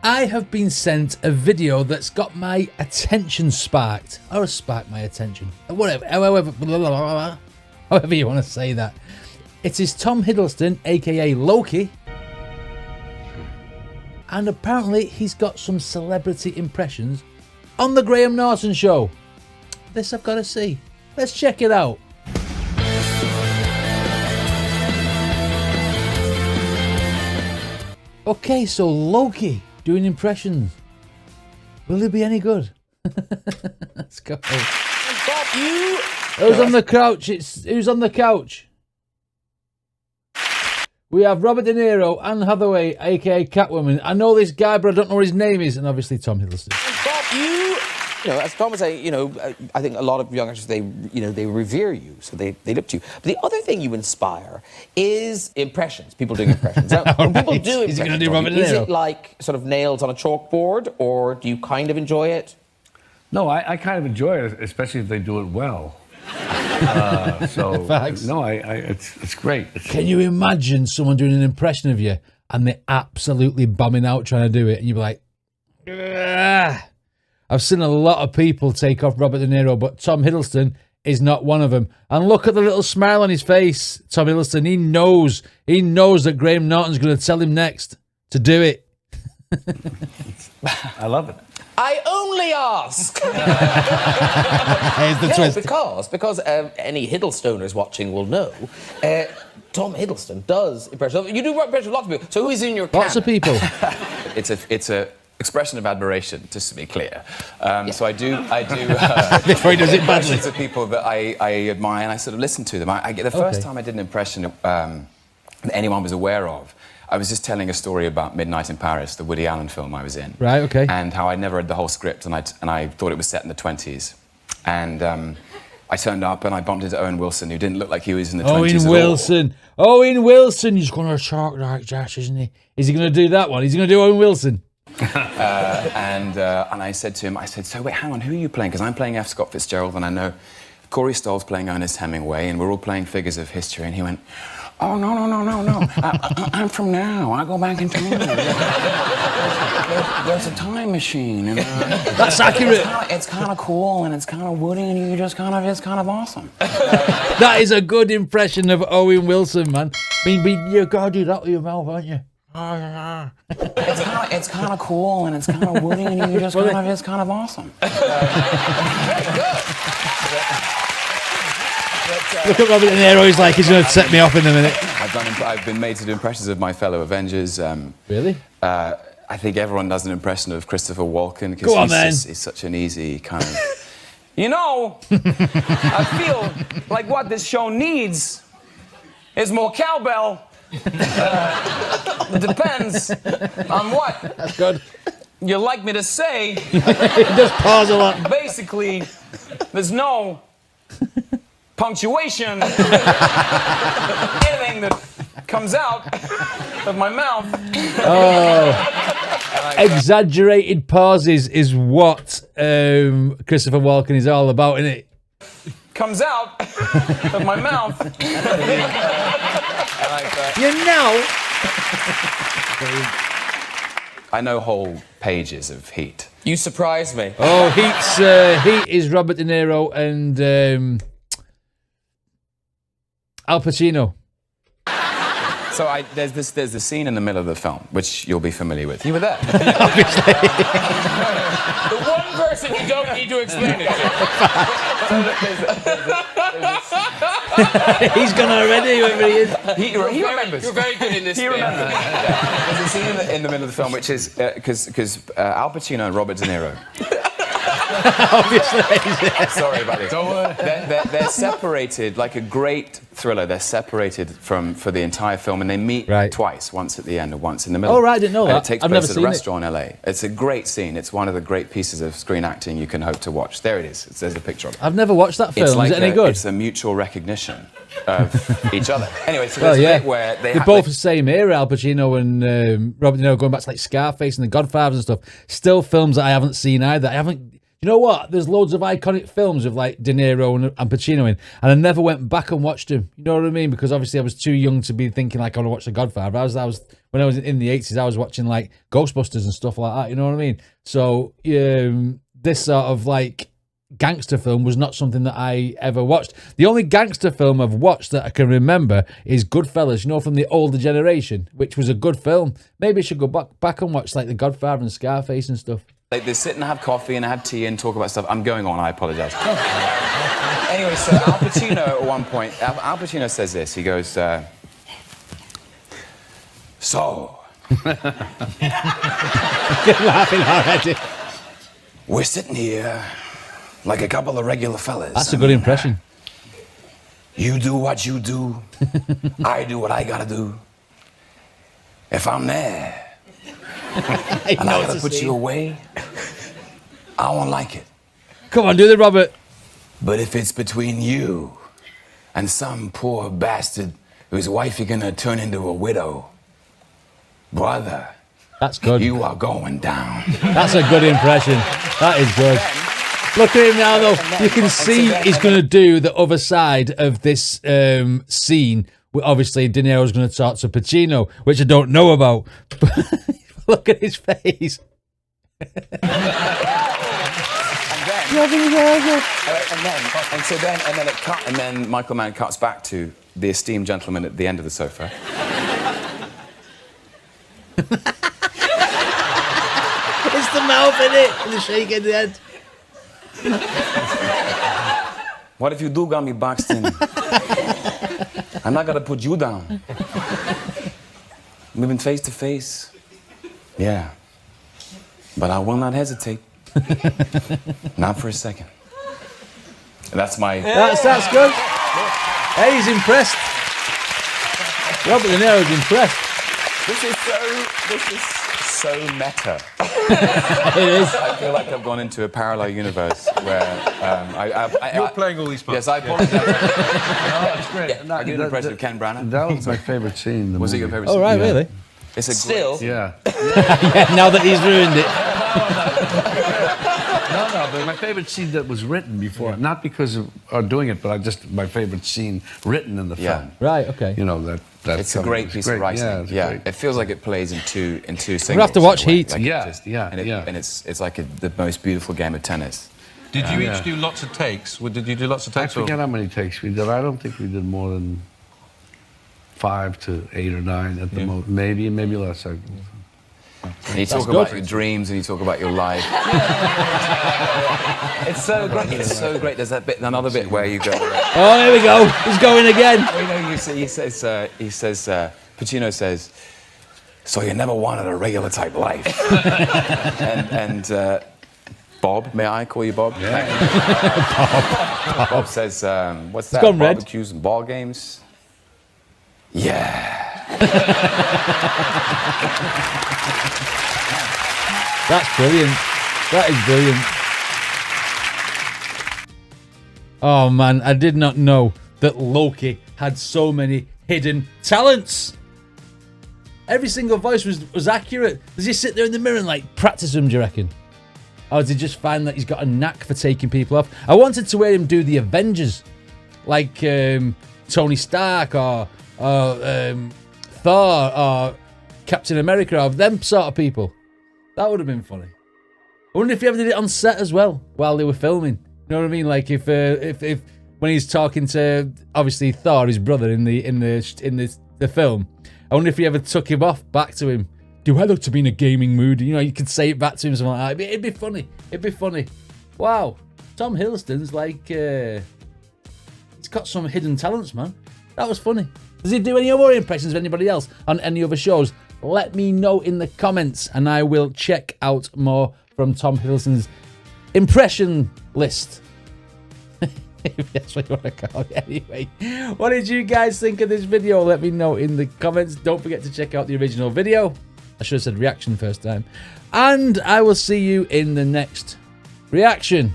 I have been sent a video that's got my attention sparked, or sparked my attention, whatever, however you want to say that. It is Tom Hiddleston, aka Loki, and apparently he's got some celebrity impressions on the Graham Norton show. This I've got to see. Let's check it out. Okay, so Loki doing impressions. Will they be any good? Let's go. Who's on the couch? Who's on the couch? We have Robert De Niro, Anne Hathaway, aka Catwoman. I know this guy, but I don't know what his name is, and obviously Tom Hiddleston. You know, as Tom was saying, you know, I think a lot of young actors, they revere you, so they look to you. But the other thing you inspire is impressions. People doing impressions. Now, when people do impressions, is he going to do Robert De Niro? Is it like sort of nails on a chalkboard, or do you kind of enjoy it? No, I kind of enjoy it, especially if they do it well. So Facts. no, it's great. Can you imagine someone doing an impression of you and they're absolutely bombing out trying to do it, and you're like, ugh. I've seen a lot of people take off Robert De Niro, but Tom Hiddleston is not one of them. And look at the little smile on his face. Tom Hiddleston, he knows that Graham Norton's going to tell him next to do it. I love it. I only ask. Here's the twist. Because any Hiddlestoners watching will know, Tom Hiddleston does impressions. You do impressions of lots of people. So who is in your camp? Lots of people. It's a expression of admiration, just to be clear. So I do. Before he does it badly. Impressions of people that I admire, and I sort of listen to them. The first time I did an impression that anyone was aware of, I was just telling a story about Midnight in Paris, the Woody Allen film I was in. Right, okay. And how I'd never read the whole script, and I thought it was set in the 20s. And I turned up and I bumped into Owen Wilson, who didn't look like he was in the 20s Owen Wilson. He's going to talk like that, isn't he? Is he going to do that one? Is he going to do Owen Wilson? And I said to him, so wait, hang on, who are you playing? Because I'm playing F. Scott Fitzgerald, and I know Corey Stoll's playing Ernest Hemingway, and we're all playing figures of history. And he went, oh, no. I'm from now. I go back in time. There's a time machine. And, that's accurate. It's kind of cool, and it's kind of Woody, and it's kind of awesome. That is a good impression of Owen Wilson, man. I mean, you got to do that with your mouth, aren't you? It's kind of cool, and it's kind of Woody, and it's kind of awesome. Look at Robert De Niro. He's like, he's going to set me off in a minute. I've been made to do impressions of my fellow Avengers. Really? I think everyone does an impression of Christopher Walken, Go on, because he's such an easy kind of... You know, I feel like what this show needs is more cowbell. It depends on what That's good. you like me to say. Just pause a lot. Basically, there's no punctuation. Anything that comes out of my mouth. Oh. Exaggerated pauses is what Christopher Walken is all about, isn't it? Comes out of my mouth. You know. I know whole pages of Heat. You surprised me. Oh, Heat is Robert De Niro and Al Pacino. So there's the scene in the middle of the film, which you'll be familiar with. You were there. Obviously. The one person you don't need to explain it to. He's gone already, whoever he is. He remembers. You're very good in this. He remembers. There's a scene in the middle of the film, which is because Al Pacino and Robert De Niro. Obviously. Sorry about this. They're separated, like a great thriller. They're separated for the entire film, and they meet twice, once at the end and once in the middle. Oh, right, I didn't know that. It takes place at a restaurant in LA. It's a great scene. It's one of the great pieces of screen acting you can hope to watch. There it is. There's a picture of it. I've never watched that film. It's like is it any good? It's a mutual recognition of each other. Anyway, so there's a bit where they're both the same era, Al Pacino and Robert De Niro, going back to like Scarface and The Godfather and stuff. Still films that I haven't seen either. You know what? There's loads of iconic films of like De Niro and Pacino in, and I never went back and watched them. You know what I mean? Because obviously I was too young to be thinking like I want to watch The Godfather. I was when I was in the 80s, I was watching like Ghostbusters and stuff like that. You know what I mean? So this sort of like gangster film was not something that I ever watched. The only gangster film I've watched that I can remember is Goodfellas, you know, from the older generation, which was a good film. Maybe I should go back and watch like The Godfather and Scarface and stuff. Like, they sit and have coffee and have tea and talk about stuff. I'm going on, I apologize. Anyway, so Al Pacino at one point, Al Pacino says this. He goes, so... Laughing already. We're sitting here like a couple of regular fellas. That's a good impression. You do what you do. I do what I gotta do. If I'm there and I gotta put you away, I won't like it. Come on, do the Robert. But if it's between you and some poor bastard whose wife you're gonna turn into a widow, brother, that's good. You are going down. That's a good impression. That is good. Look at him now, though. You can see he's going to do the other side of this scene. Obviously, De Niro's going to talk to Pacino, which I don't know about. Look at his face. And then Michael Mann cuts back to the esteemed gentleman at the end of the sofa. It's the mouth in it, and the shake in the head. What if you do got me boxed in? I'm not gonna put you down. We've been face to face. Yeah. But I will not hesitate. Not for a second. That's my... That's good. Hey, he's impressed. Robert De Niro's impressed. This is so meta. It is. I feel like I've gone into a parallel universe where You're playing all these parts. Yes, I apologize. That's great. Yeah, I did an impression of Ken Branagh. That was my favorite scene in the Was it movie. your favorite Oh, scene? right, Yeah. really? It's a Still, Yeah. Yeah, now that he's ruined it. No, but my favorite scene that was written before, not because of doing it, but my favorite scene written in the Yeah. film. Right, okay. You know, that It's a great piece of writing. Yeah, It feels like it plays in two singles. We'll have to watch in a way. Heat. Like Yeah. And it's like the most beautiful game of tennis. Did you each do lots of takes? Did you do lots of I takes? or- forget how many takes we did. I don't think we did more than 5 to 8 or 9 at the most. Maybe less. And you talk about your dreams and you talk about your life. It's so great. It's so great. There's that bit, another bit where you go. Oh, here we go. He's going again. You know, he says, Pacino says, so you never wanted a regular type life. and Bob, may I call you Bob? Yeah. Bob says, what's that? gone red. Barbecues and ball games? Yeah. That's brilliant. That is brilliant. Oh, man, I did not know that Loki had so many hidden talents. Every single voice was accurate. Does he sit there in the mirror and, like, practice them, do you reckon? Or does he just find that he's got a knack for taking people off? I wanted to hear him do the Avengers, like Tony Stark or Thor or Captain America or them sort of people. That would have been funny. I wonder if he ever did it on set as well while they were filming. You know what I mean? Like if when he's talking to obviously Thor, his brother in the film. I wonder if he ever took him off back to him. Do I look to be in a gaming mood? You know, you could say it back to him, something like that. It'd be funny. It'd be funny. Wow, Tom Hiddleston's like he's got some hidden talents, man. That was funny. Does he do any other impressions of anybody else on any other shows? Let me know in the comments, and I will check out more from Tom Hiddleston's impression list. If that's what you want to call it. Anyway, what did you guys think of this video? Let me know in the comments. Don't forget to check out the original video. I should have said reaction first time. And I will see you in the next reaction.